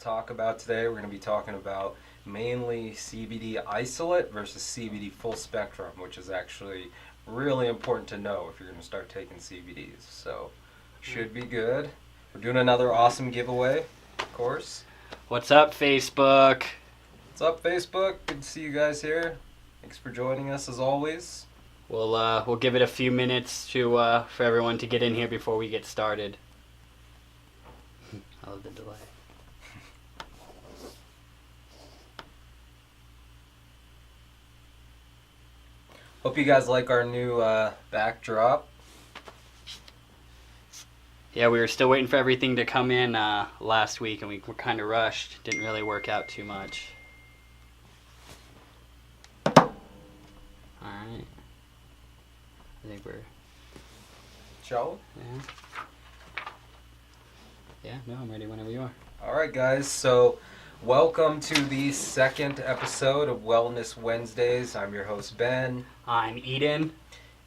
talk about today. We're going to be talking about mainly CBD Isolate versus CBD Full Spectrum, which is actually really important to know if you're going to start taking CBDs. So, should be good. We're doing another awesome giveaway, of course. What's up, Facebook? What's up, Facebook? Good to see you guys here. Thanks for joining us as always. We'll give it a few minutes to for everyone to get in here before we get started. I love the delay. Hope you guys like our new backdrop. Yeah, we were still waiting for everything to come in last week, and we were kind of rushed. Didn't really work out too much. All right. I think we're... Shall we? Yeah, no, I'm ready whenever you are. All right, guys. So, welcome to the second episode of Wellness Wednesdays. I'm your host, Ben. I'm Eden.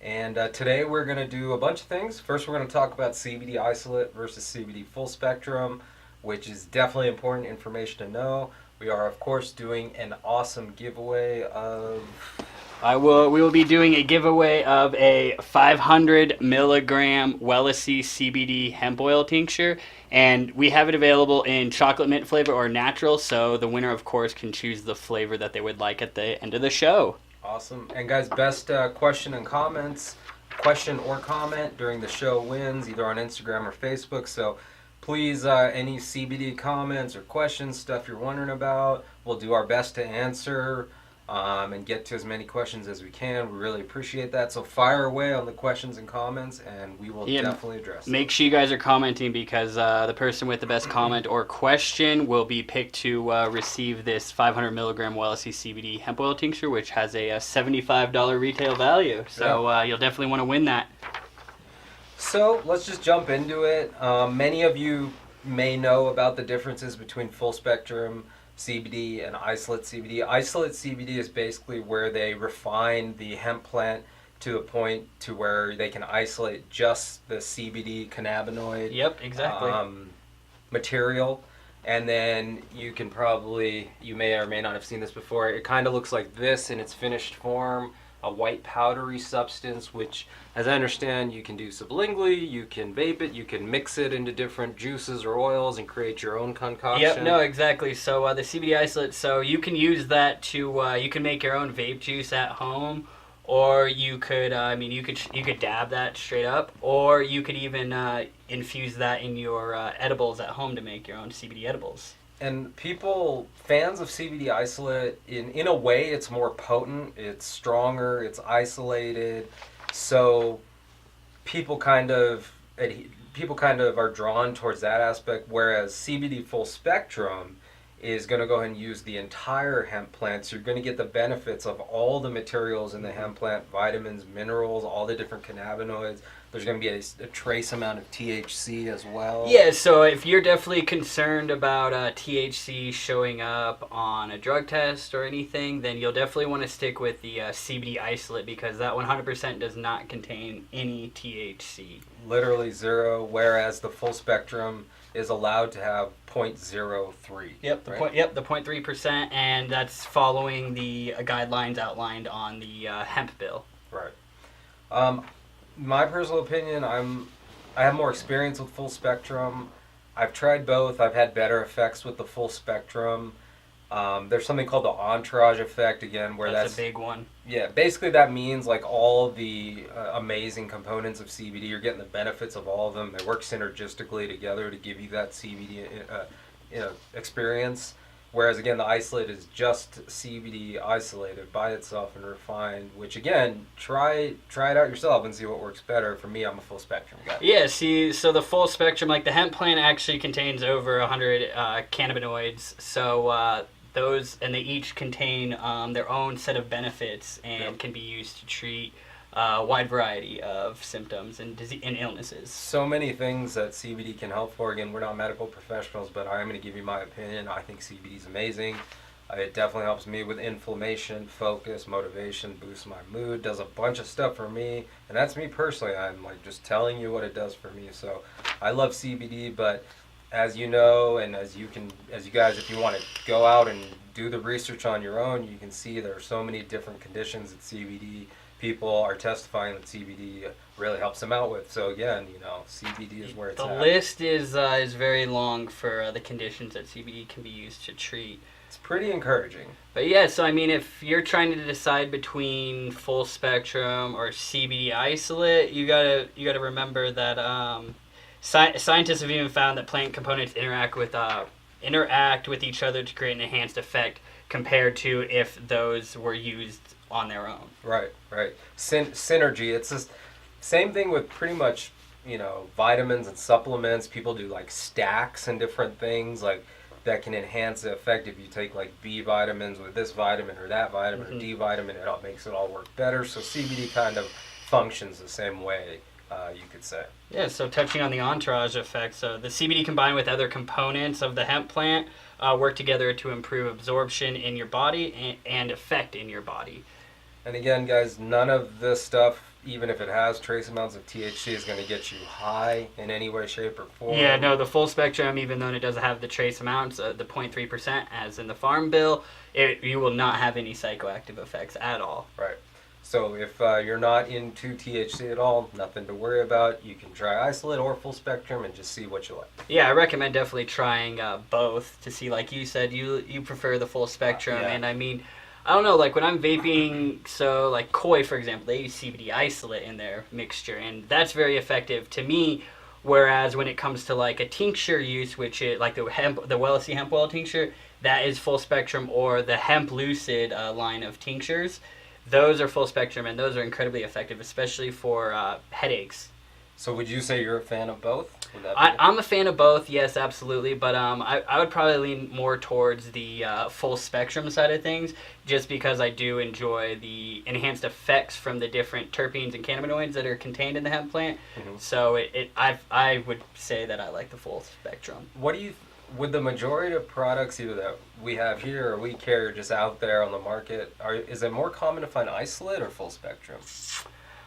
And today we're going to do a bunch of things. First, we're going to talk about CBD Isolate versus CBD Full Spectrum, which is definitely important information to know. We are, of course, doing an awesome giveaway of... We will be doing a giveaway of a 500 milligram Wellicy CBD hemp oil tincture, and we have it available in chocolate mint flavor or natural, so the winner, of course, can choose the flavor that they would like at the end of the show. Awesome. And guys, best question or comment during the show wins, either on Instagram or Facebook. So please, any CBD comments or questions, stuff you're wondering about, we'll do our best to answer. And get to as many questions as we can. We really appreciate that. So fire away on the questions and comments, and we will definitely address them. Make sure you guys are commenting, because the person with the best comment or question will be picked to receive this 500 milligram Wellicy CBD hemp oil tincture, which has a $75 retail value. So you'll definitely want to win that. So let's just jump into it. Many of you may know about the differences between full spectrum CBD and Isolate CBD. Isolate CBD is basically where they refine the hemp plant to a point to where they can isolate just the CBD cannabinoid material. And then you may or may not have seen this before, it kind of looks like this in its finished form, a white powdery substance, which, as I understand, you can do sublingually, you can vape it, you can mix it into different juices or oils and create your own concoction. Yep, no, exactly. So the CBD isolate, so you can use that to, you can make your own vape juice at home, or you could, you could dab that straight up, or you could even infuse that in your edibles at home to make your own CBD edibles. And fans of CBD Isolate, in a way, it's more potent, it's stronger, it's isolated. So people kind of are drawn towards that aspect, whereas CBD Full Spectrum is going to go ahead and use the entire hemp plant. So you're going to get the benefits of all the materials in the hemp plant, vitamins, minerals, all the different cannabinoids. There's going to be a trace amount of THC as well. Yeah, so if you're definitely concerned about THC showing up on a drug test or anything, then you'll definitely want to stick with the CBD isolate, because that 100% does not contain any THC. Literally zero, whereas the full spectrum is allowed to have 0.03. Yep, the 0.3%, and that's following the guidelines outlined on the hemp bill. Right. My personal opinion, I have more experience with full spectrum. I've tried both. I've had better effects with the full spectrum. There's something called the entourage effect, again, where that's a big one. Yeah, basically that means like all the amazing components of CBD, you're getting the benefits of all of them. They work synergistically together to give you that CBD experience. Whereas, again, the isolate is just CBD isolated by itself and refined, which, again, try it out yourself and see what works better. For me, I'm a full spectrum guy. Yeah, see, so the full spectrum, like the hemp plant actually contains over 100 cannabinoids. So those, and they each contain their own set of benefits and can be used to treat a wide variety of symptoms and illnesses. So many things that CBD can help for. Again, we're not medical professionals, but I am going to give you my opinion. I think CBD is amazing. It definitely helps me with inflammation, focus, motivation, boosts my mood, does a bunch of stuff for me. And that's me personally. I'm like just telling you what it does for me. So I love CBD, but as you know, and as you guys, if you want to go out and do the research on your own, you can see there are so many different conditions that CBD people are testifying that CBD really helps them out with. So again, CBD is where it's at. The list is very long for the conditions that CBD can be used to treat. It's pretty encouraging. But yeah, so I mean, if you're trying to decide between full spectrum or CBD isolate, you gotta remember that scientists have even found that plant components interact with each other to create an enhanced effect compared to if those were used on their own. Right. Synergy. It's the same thing with pretty much, vitamins and supplements. People do like stacks and different things like that can enhance the effect. If you take like B vitamins with this vitamin or that vitamin or D vitamin, it all makes it all work better. So CBD kind of functions the same way, you could say. Yeah, so touching on the entourage effect, so the CBD combined with other components of the hemp plant work together to improve absorption in your body and effect in your body. And again, guys, none of this stuff, even if it has trace amounts of THC, is going to get you high in any way, shape, or form. Yeah, no, the full spectrum, even though it doesn't have the trace amounts, the 0.3% as in the Farm Bill, you will not have any psychoactive effects at all. Right. So if you're not into THC at all, nothing to worry about. You can try isolate or full spectrum and just see what you like. Yeah, I recommend definitely trying both to see, like you said, you prefer the full spectrum. Yeah. And I mean, I don't know, like when I'm vaping, so like Koi, for example, they use CBD isolate in their mixture, and that's very effective to me. Whereas when it comes to like a tincture use, which is like the Wellicy hemp oil tincture, that is full spectrum, or the hemp lucid line of tinctures. Those are full spectrum, and those are incredibly effective, especially for headaches. So would you say you're a fan of both? I'm a fan of both, yes, absolutely. But I would probably lean more towards the full spectrum side of things, just because I do enjoy the enhanced effects from the different terpenes and cannabinoids that are contained in the hemp plant. Mm-hmm. So I would say that I like the full spectrum. With the majority of products either that we have here or we carry just out there on the market, is it more common to find isolate or full spectrum?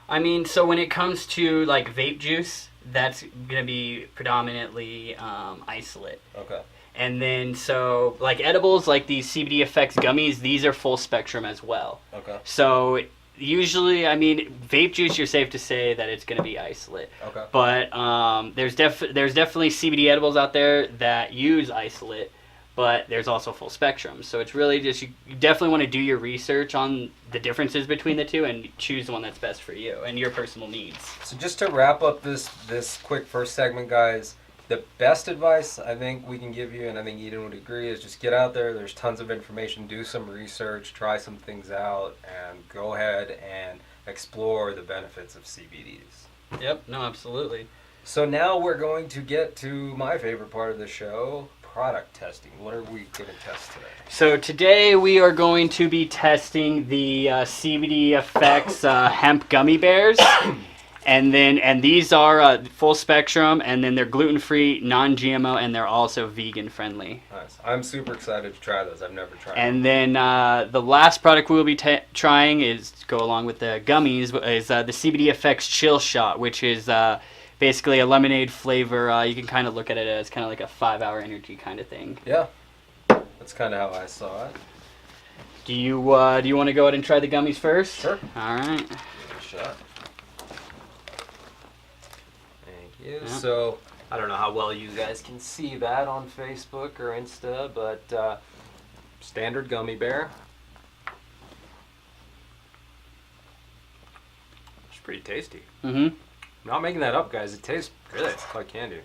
I mean, so when it comes to like vape juice, that's going to be predominantly isolate. Okay. And then so like edibles, like these CBD effects gummies, these are full spectrum as well. Okay. So usually, I mean, vape juice, you're safe to say that it's going to be isolate. Okay. But there's definitely CBD edibles out there that use isolate, but there's also full spectrum. So it's really just, you definitely want to do your research on the differences between the two and choose the one that's best for you and your personal needs. So just to wrap up this quick first segment, guys, the best advice I think we can give you, and I think Eden would agree, is just get out there. There's tons of information. Do some research. Try some things out. And go ahead and explore the benefits of CBDs. Yep. No, absolutely. So now we're going to get to my favorite part of the show, product testing. What are we going to test today? So today we are going to be testing the CBD Effects hemp gummy bears. And these are full spectrum, and then they're gluten-free, non-GMO, and they're also vegan-friendly. Nice. I'm super excited to try those. I've never tried them. And then the last product we'll be trying is, to go along with the gummies, is the CBD Effects Chill Shot, which is basically a lemonade flavor. You can kind of look at it as kind of like a 5-hour energy kind of thing. Yeah. That's kind of how I saw it. Do you want to go ahead and try the gummies first? Sure. All right. Give it a shot. Yeah. Yeah. So I don't know how well you guys can see that on Facebook or Insta, but standard gummy bear. It's pretty tasty. Mm-hmm. I'm not making that up, guys. It tastes good. It's like candy.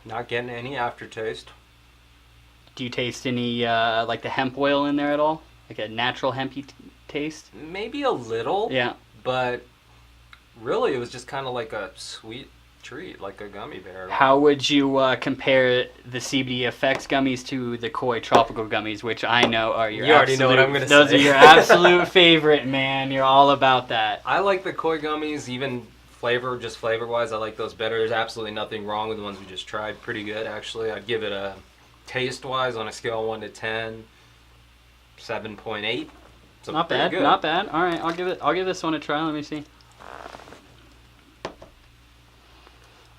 Not getting any aftertaste. Do you taste any like the hemp oil in there at all? Like a natural hempy taste? Maybe a little. Yeah. But really, it was just kind of like a sweet treat, like a gummy bear. How would you compare the CBD Effects gummies to the Koi Tropical gummies, which I know are your You already know what I'm going to say. Those are your absolute favorite, man. You're all about that. I like the Koi gummies, even flavor-wise. I like those better. There's absolutely nothing wrong with the ones we just tried. Pretty good, actually. I'd give it a taste-wise on a scale of 1 to 10, 7.8. So not bad, good. Not bad. All right, I'll give this one a try. Let me see.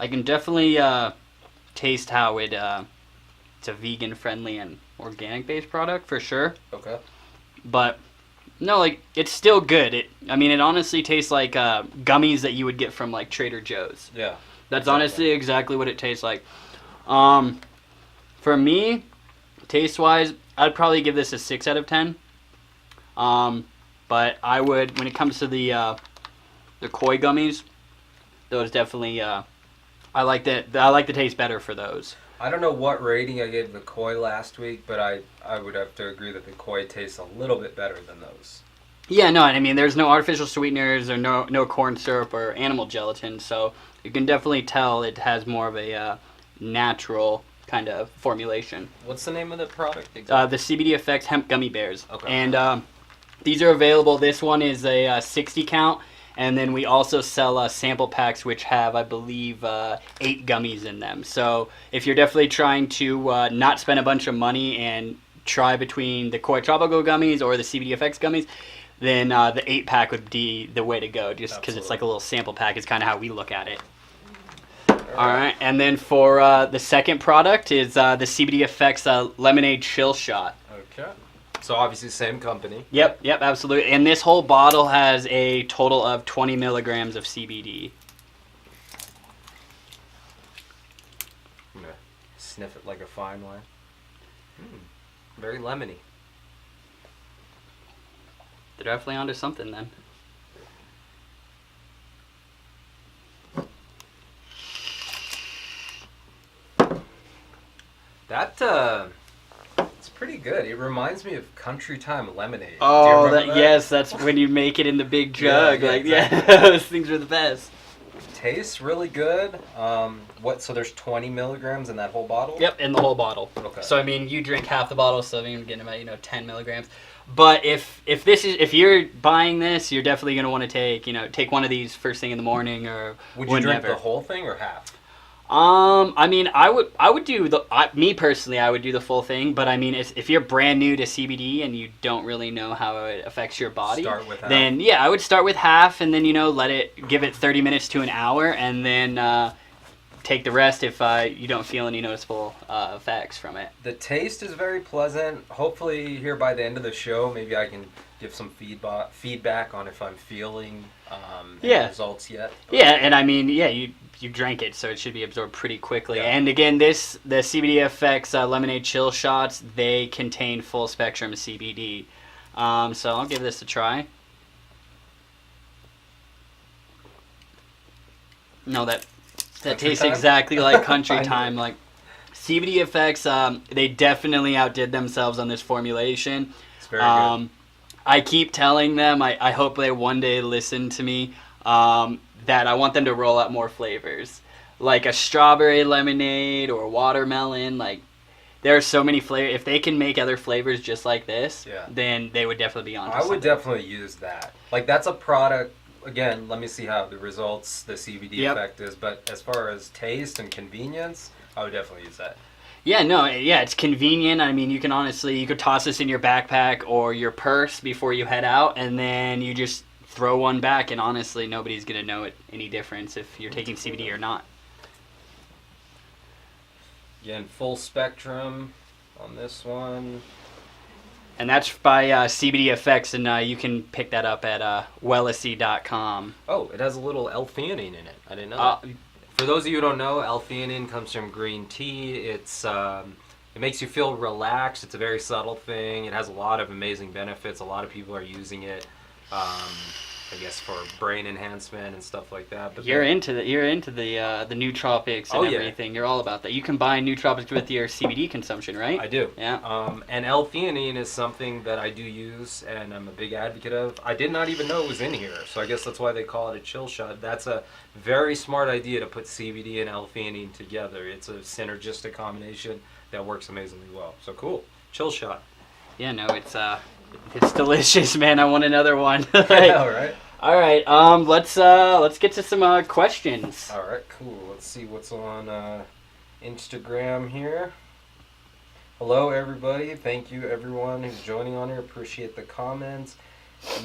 I can definitely taste how it's a vegan-friendly and organic-based product for sure. Okay. But no, like it's still good. It honestly tastes like gummies that you would get from like Trader Joe's. Yeah. That's honestly exactly what it tastes like. For me, taste-wise, I'd probably give this a 6 out of 10. But I would, when it comes to the koi gummies, those definitely I like the taste better for those. I don't know what rating I gave the koi last week, but I would have to agree that the koi tastes a little bit better than those. Yeah, no, I mean, there's no artificial sweeteners or no corn syrup or animal gelatin, so you can definitely tell it has more of a natural kind of formulation. What's the name of the product? The CBD Effects Hemp Gummy Bears. Okay. And these are available. This one is a 60 count, and then we also sell sample packs which have, I believe, 8 gummies in them. So if you're definitely trying to not spend a bunch of money and try between the Koi Tropical gummies or the CBD Effects gummies, then the 8-pack would be the way to go, just because it's like a little sample pack is kind of how we look at it. All right, and then for the second product is the CBD Effects Lemonade Chill Shot. Okay. So obviously same company. Yep, absolutely. And this whole bottle has a total of 20 milligrams of CBD. I'm gonna sniff it like a fine wine. Very lemony. They're definitely onto something then. It's pretty good. It reminds me of Country Time lemonade. Oh, Do you remember that? yes, that's when you make it in the big jug. Exactly. Those things are the best. Tastes really good. So there's 20 milligrams in that whole bottle? Yep, in the whole bottle. Okay. So I mean, you drink half the bottle, so you're getting about 10 milligrams. But if you're buying this, you're definitely gonna want to take one of these first thing in the morning or Would you drink the whole thing or half? I mean, I would do me personally, I would do the full thing. But I mean, if you're brand new to CBD and you don't really know how it affects your body, Start with half. then yeah, I would start with half, and then give it 30 minutes to an hour, and then take the rest if you don't feel any noticeable effects from it. The taste is very pleasant. Hopefully here by the end of the show, maybe I can give some feedback on if I'm feeling any results yet. But yeah, and I mean, yeah, you drank it, so it should be absorbed pretty quickly. Yeah. And again, the CBD Effects Lemonade Chill Shots, they contain full spectrum CBD. So I'll give this a try. No, that tastes exactly like Country Time. Like CBD Effects, they definitely outdid themselves on this formulation. It's very good. I keep telling them, I hope they one day listen to me, that I want them to roll out more flavors. Like a strawberry lemonade or watermelon. Like, there are so many flavors. If they can make other flavors just like this, then they would definitely be on. I would definitely use that. Like, that's a product. Again, let me see how the results, the CBD effect is. But as far as taste and convenience, I would definitely use that. Yeah, no, yeah, it's convenient. I mean, you could toss this in your backpack or your purse before you head out, and then you just throw one back, and honestly, nobody's going to know any difference if you're taking CBD or not. Again, full spectrum on this one. And that's by CBD Effects, and you can pick that up at Wellicy.com. Oh, it has a little L-theanine in it. I didn't know that. For those of you who don't know, L-theanine comes from green tea. It makes you feel relaxed. It's a very subtle thing. It has a lot of amazing benefits. A lot of people are using it, I guess, for brain enhancement and stuff like that. But you're into the nootropics and everything. You're all about that. You combine nootropics with your CBD consumption, right? I do. Yeah. And L-theanine is something that I do use, and I'm a big advocate of. I did not even know it was in here, so I guess that's why they call it a chill shot. That's a very smart idea to put CBD and L-theanine together. It's a synergistic combination that works amazingly well. So cool. Chill shot. Yeah, no, it's delicious, man. I want another one. Yeah, right. All right, let's get to some questions. All right, cool. Let's see what's on Instagram here. Hello, everybody. Thank you, everyone who's joining on here. Appreciate the comments.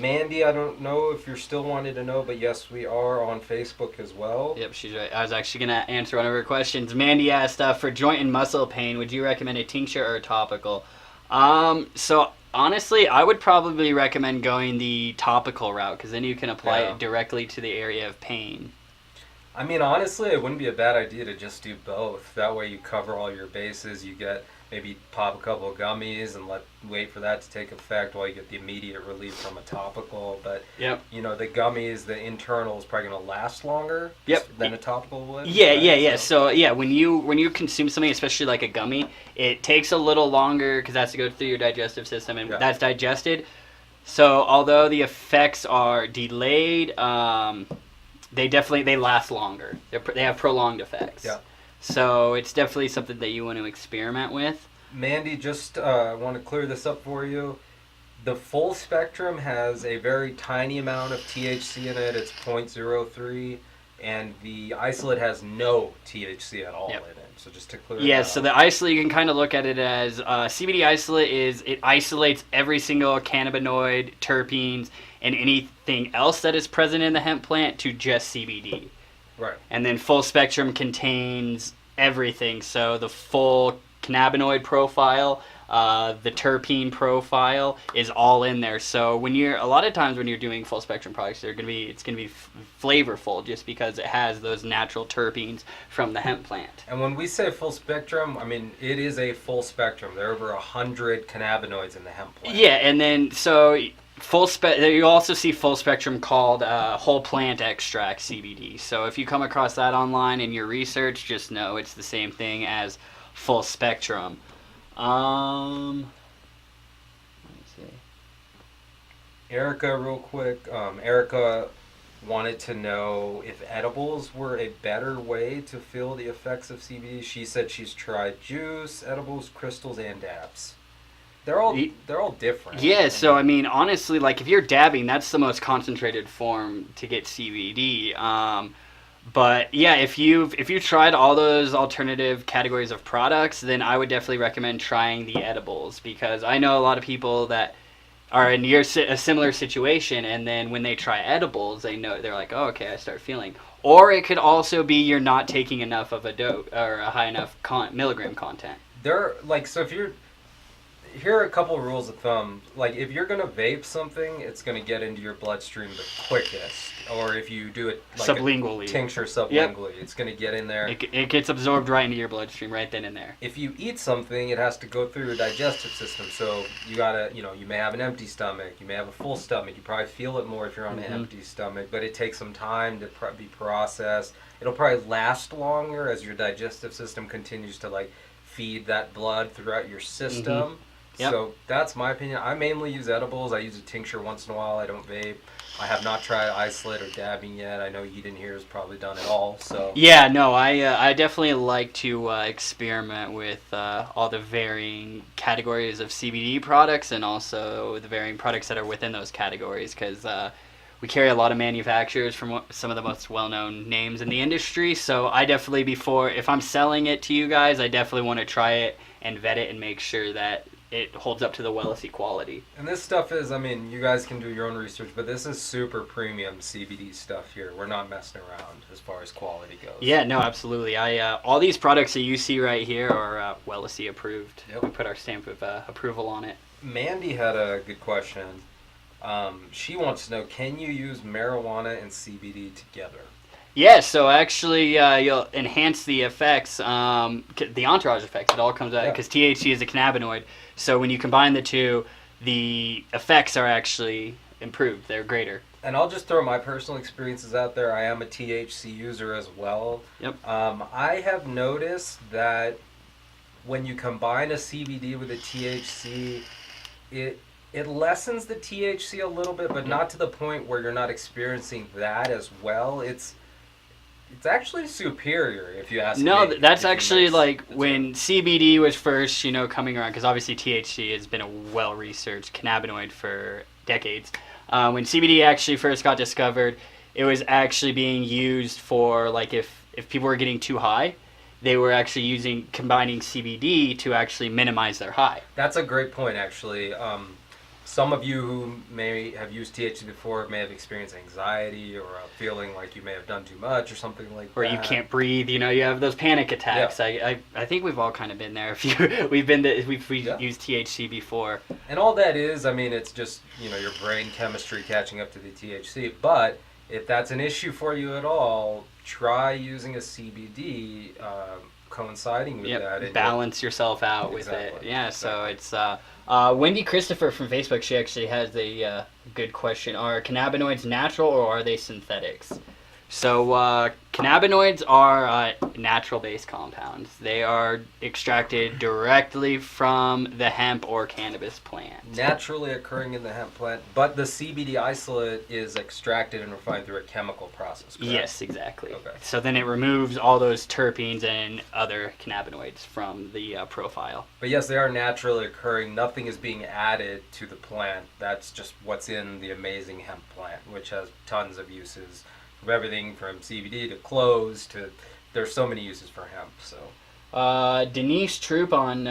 Mandy, I don't know if you're still wanting to know, but yes, we are on Facebook as well. Yep, she's right. I was actually going to answer one of her questions. Mandy asked, for joint and muscle pain, would you recommend a tincture or a topical? So honestly, I would probably recommend going the topical route, because then you can apply it directly to the area of pain. I mean, honestly, it wouldn't be a bad idea to just do both. That way you cover all your bases. You get maybe pop a couple of gummies and wait for that to take effect while you get the immediate relief from a topical. But, you know, the gummies, the internal is probably going to last longer than a topical would. Yeah. So, when you consume something, especially like a gummy, it takes a little longer because it has to go through your digestive system, and that's digested. So, although the effects are delayed, they last longer. They have prolonged effects. Yeah. So it's definitely something that you want to experiment with. Mandy, just want to clear this up for you. The full spectrum has a very tiny amount of THC in it. It's 0.03. And the isolate has no THC at all in it. So just to clear that up. So the isolate, you can kind of look at it as CBD isolate it isolates every single cannabinoid, terpenes, and anything else that is present in the hemp plant to just CBD. Right. And then full spectrum contains everything. So the full cannabinoid profile, the terpene profile is all in there. So a lot of times when you're doing full spectrum products, it's gonna be flavorful just because it has those natural terpenes from the hemp plant. And when we say full spectrum, I mean it is a full spectrum. There are over 100 cannabinoids in the hemp plant. Yeah, and then so you also see full spectrum called whole plant extract CBD. So if you come across that online in your research, just know it's the same thing as full spectrum. Let me see. Erica, real quick. Erica wanted to know if edibles were a better way to feel the effects of CBD. She said she's tried juice, edibles, crystals, and dabs. They're all different. Yeah, so I mean, honestly, like if you're dabbing, that's the most concentrated form to get CBD. But yeah, if you've tried all those alternative categories of products, then I would definitely recommend trying the edibles, because I know a lot of people that are in a similar situation, and then when they try edibles, they're like, oh, okay, I start feeling. Or it could also be you're not taking enough of a dose or a high enough milligram content. Here are a couple of rules of thumb. Like, if you're going to vape something, it's going to get into your bloodstream the quickest. Or if you do it like sublingually. A tincture sublingually, it's going to get in there. It gets absorbed right into your bloodstream right then and there. If you eat something, it has to go through your digestive system. So you got to, you may have an empty stomach. You may have a full stomach. You probably feel it more if you're on an empty stomach. But it takes some time to be processed. It'll probably last longer as your digestive system continues to, feed that blood throughout your system. Yep. So that's my opinion. I mainly use edibles. I use a tincture once in a while. I don't vape. I have not tried isolate or dabbing yet. I know Eden here has probably done it all. So yeah, no, I definitely like to experiment with all the varying categories of CBD products, and also the varying products that are within those categories, because we carry a lot of manufacturers from some of the most well-known names in the industry. So I definitely, if I'm selling it to you guys, I definitely want to try it and vet it and make sure that it holds up to the Wellicy quality. And this stuff is, you guys can do your own research, but this is super premium CBD stuff here. We're not messing around as far as quality goes. Yeah, no, absolutely. All these products that you see right here are Wellicy approved. Yep. We put our stamp of approval on it. Mandy had a good question. She wants to know, can you use marijuana and CBD together? Yeah, so actually you'll enhance the effects, the entourage effects. It all comes out because THC is a cannabinoid. So when you combine the two, the effects are actually improved. They're greater. And I'll just throw my personal experiences out there. I am a THC user as well. Yep. I have noticed that when you combine a CBD with a THC, it lessens the THC a little bit, but not to the point where you're not experiencing that as well. It's actually superior, if you ask me. No, that's actually when CBD was first, coming around, because obviously THC has been a well-researched cannabinoid for decades. When CBD actually first got discovered, it was actually being used for, if people were getting too high, they were actually combining CBD to actually minimize their high. That's a great point, actually. some of you who may have used THC before may have experienced anxiety or a feeling like you may have done too much or something like that. Or you can't breathe, you have those panic attacks. Yeah. I think we've all kind of been there. We've used THC before. And all that is, I mean, it's just, your brain chemistry catching up to the THC. But if that's an issue for you at all, try using a CBD coinciding with that. And balance yourself out with it. Yeah, exactly. So it's Wendy Christopher from Facebook. She actually has a good question. Are cannabinoids natural or are they synthetics? So cannabinoids are natural-based compounds. They are extracted directly from the hemp or cannabis plant. Naturally occurring in the hemp plant, but the CBD isolate is extracted and refined through a chemical process, correct? Yes, exactly. Okay. So then it removes all those terpenes and other cannabinoids from the profile. But yes, they are naturally occurring. Nothing is being added to the plant. That's just what's in the amazing hemp plant, which has tons of uses. From everything from CBD to clothes to, there's so many uses for hemp. So Denise Troop on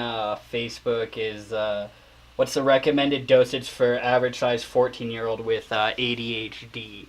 Facebook is what's the recommended dosage for average size 14-year-old with ADHD?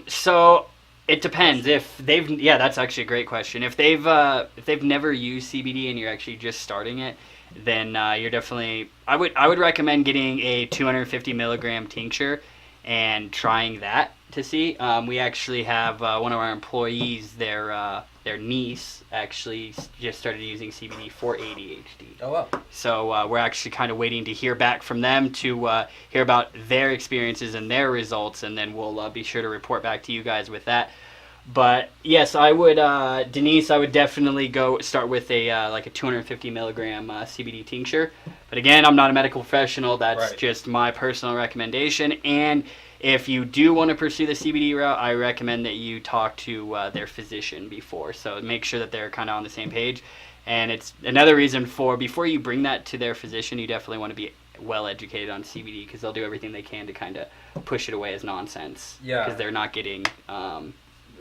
So it depends. That's actually a great question. If they've never used CBD and you're actually just starting it, then you're definitely, I would recommend getting a 250 milligram tincture and trying that to see. We actually have one of our employees, their niece actually just started using CBD for ADHD. Oh wow. So we're actually kind of waiting to hear back from them to hear about their experiences and their results, and then we'll be sure to report back to you guys with that. But yes, I would, Denise, I would definitely go start with a 250 milligram CBD tincture. But again, I'm not a medical professional. That's right. Just my personal recommendation. And if you do want to pursue the CBD route, I recommend that you talk to their physician before. So make sure that they're kind of on the same page. And it's another reason before you bring that to their physician, you definitely want to be well educated on CBD, because they'll do everything they can to kind of push it away as nonsense. Yeah. Because they're not getting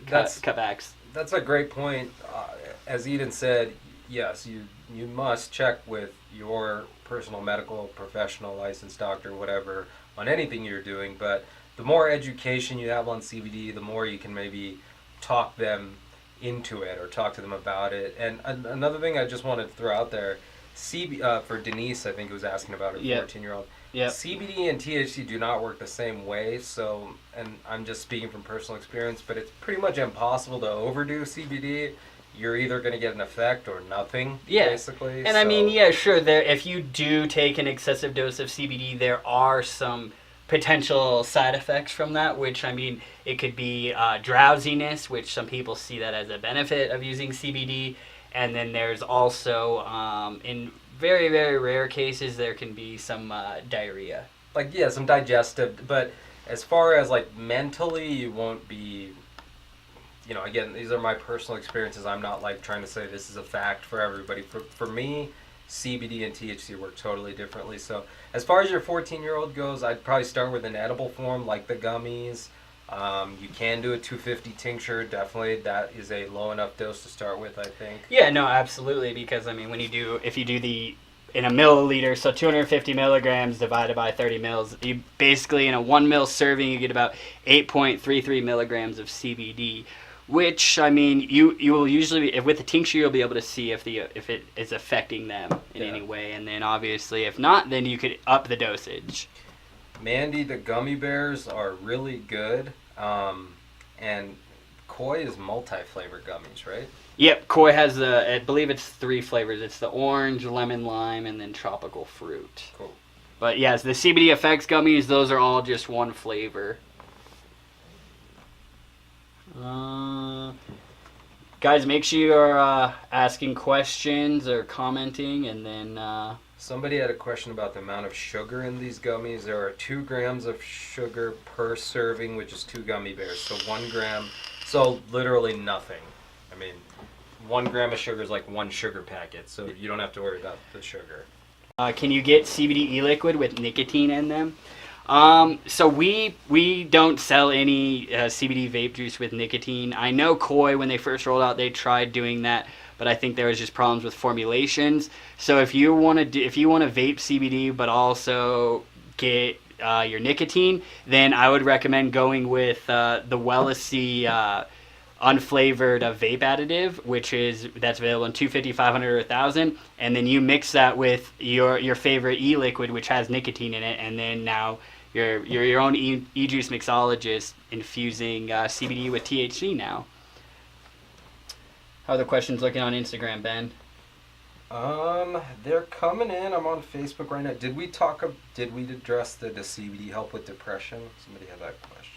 cutbacks. That's a great point. As Eden said, yes, you must check with your personal medical professional, licensed doctor, whatever, on anything you're doing. But the more education you have on CBD, the more you can maybe talk them into it or talk to them about it. And another thing I just wanted to throw out there, for Denise, I think, who was asking about her 14-year-old. Yep. CBD and THC do not work the same way, so, and I'm just speaking from personal experience, but it's pretty much impossible to overdo CBD. You're either going to get an effect or nothing, basically. And so, I mean, sure, if you do take an excessive dose of CBD, there are some potential side effects from that, which, I mean, it could be drowsiness, which some people see that as a benefit of using CBD. And then there's also, in very, very rare cases, there can be some diarrhea. Some digestive. But as far as, mentally, you won't be, again, these are my personal experiences. I'm not, trying to say this is a fact for everybody. For me, CBD and THC work totally differently. So as far as your 14-year-old goes, I'd probably start with an edible form, like the gummies. You can do a 250 tincture. Definitely, that is a low enough dose to start with, I think. Yeah, no, absolutely. Because I mean, if you do in a milliliter, so 250 milligrams divided by 30 mils, you basically in a 1 ml serving you get about 8.33 milligrams of CBD. Which, I mean, you will usually, with the tincture, you'll be able to see if it is affecting them in any way. And then obviously, if not, then you could up the dosage. Mandy, the gummy bears are really good. And Koi is multi-flavored gummies, right? Yep, Koi has I believe it's 3 flavors. It's the orange, lemon, lime, and then tropical fruit. Cool. But yes, the CBD Effects gummies, those are all just one flavor. Guys, make sure you're asking questions or commenting, and then... Somebody had a question about the amount of sugar in these gummies. There are 2 grams of sugar per serving, which is 2 gummy bears. So 1 gram, so literally nothing. I mean, 1 gram of sugar is like 1 sugar packet, so you don't have to worry about the sugar. Can you get CBD e-liquid with nicotine in them? So we don't sell any CBD vape juice with nicotine. I know Koi, when they first rolled out, they tried doing that, but I think there was just problems with formulations. So if you want to vape CBD but also get your nicotine, then I would recommend going with the Wellicy unflavored vape additive, that's available in 250, 500, or 1,000, and then you mix that with your favorite e-liquid, which has nicotine in it, and then now you're your own e-juice mixologist infusing CBD with THC now. How are the questions looking on Instagram, Ben? They're coming in. I'm on Facebook right now. Did we address the CBD help with depression? Somebody had that question.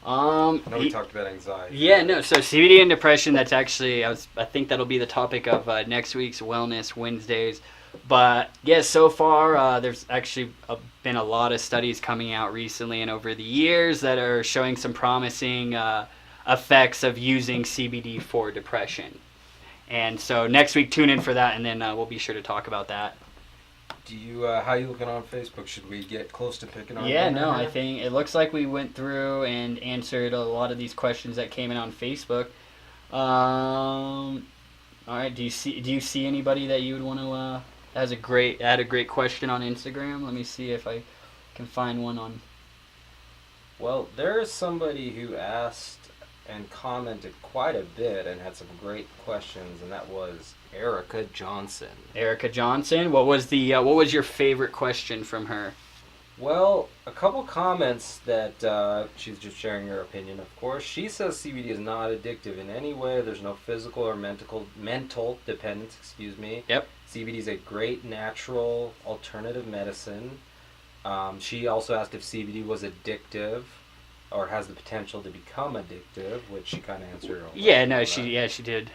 I know we talked about anxiety. Yeah, no. So CBD and depression. That's actually I think that'll be the topic of next week's Wellness Wednesdays. But yeah, so far there's actually been a lot of studies coming out recently and over the years that are showing some promising effects of using CBD for depression. And so next week, tune in for that, and then we'll be sure to talk about that. Do you? How you looking on Facebook? Should we get close to picking on? Yeah, no, I think it looks like we went through and answered a lot of these questions that came in on Facebook. All right, do you see anybody that you would want to had a great question on Instagram? Let me see if I can find one on. Well, there's somebody who asked and commented quite a bit and had some great questions, and that was Erica Johnson. Erica Johnson, what was your favorite question from her? Well, a couple comments that she's just sharing her opinion, of course. She says CBD is not addictive in any way. There's no physical or mental dependence, Yep. CBD is a great natural alternative medicine. She also asked if CBD was addictive or has the potential to become addictive, which she kind of answered. She did.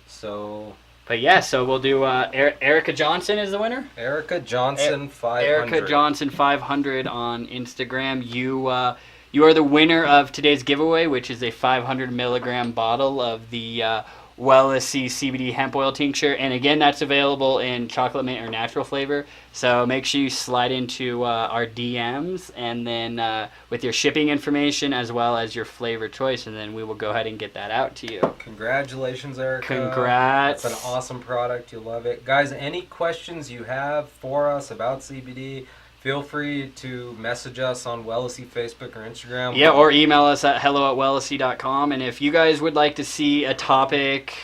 So. But yeah, so we'll do Erica Johnson is the winner. Erica Johnson 500. Erica Johnson 500 on Instagram. You are the winner of today's giveaway, which is a 500 milligram bottle of the Wellicy CBD hemp oil tincture, and again, that's available in chocolate mint or natural flavor. So make sure you slide into our DMs, and then with your shipping information as well as your flavor choice, and then we will go ahead and get that out to you. Congratulations, Erica. Congrats. It's an awesome product. You'll love it. Guys, any questions you have for us about CBD, feel free to message us on Wellicy Facebook or Instagram. Yeah, or email us at hello@wellicy.com. And if you guys would like to see a topic,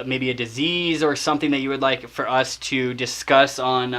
maybe a disease or something that you would like for us to discuss on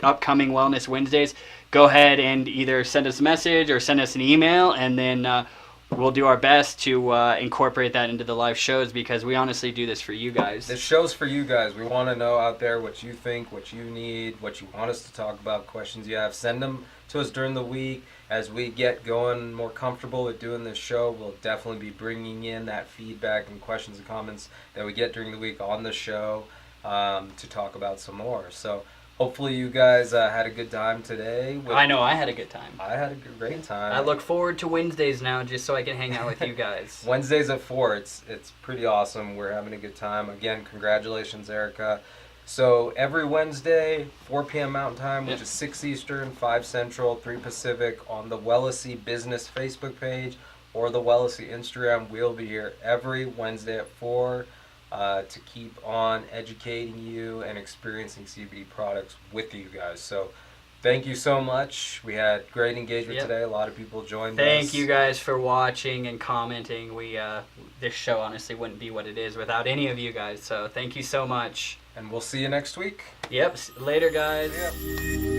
upcoming Wellness Wednesdays, go ahead and either send us a message or send us an email, and then we'll do our best to incorporate that into the live shows, because we honestly do this for you guys. This show's for you guys. We want to know out there what you think, what you need, what you want us to talk about, questions you have. Send them to us during the week. As we get going more comfortable with doing this show, we'll definitely be bringing in that feedback and questions and comments that we get during the week on the show to talk about some more. So hopefully you guys had a good time today. I know I had a good time. I had a great time. I look forward to Wednesdays now, just so I can hang out with you guys. Wednesdays at 4. It's pretty awesome. We're having a good time. Again, congratulations, Erica. So every Wednesday, 4 p.m. Mountain Time, which is 6 Eastern, 5 Central, 3 Pacific, on the Wellicy Business Facebook page or the Wellicy Instagram, we'll be here every Wednesday at 4. To keep on educating you and experiencing CBD products with you guys. So thank you so much. We had great engagement today. A lot of people joined us. Thank you guys for watching and commenting. This show honestly wouldn't be what it is without any of you guys. So thank you so much. And we'll see you next week. Yep. Later, guys. Yep.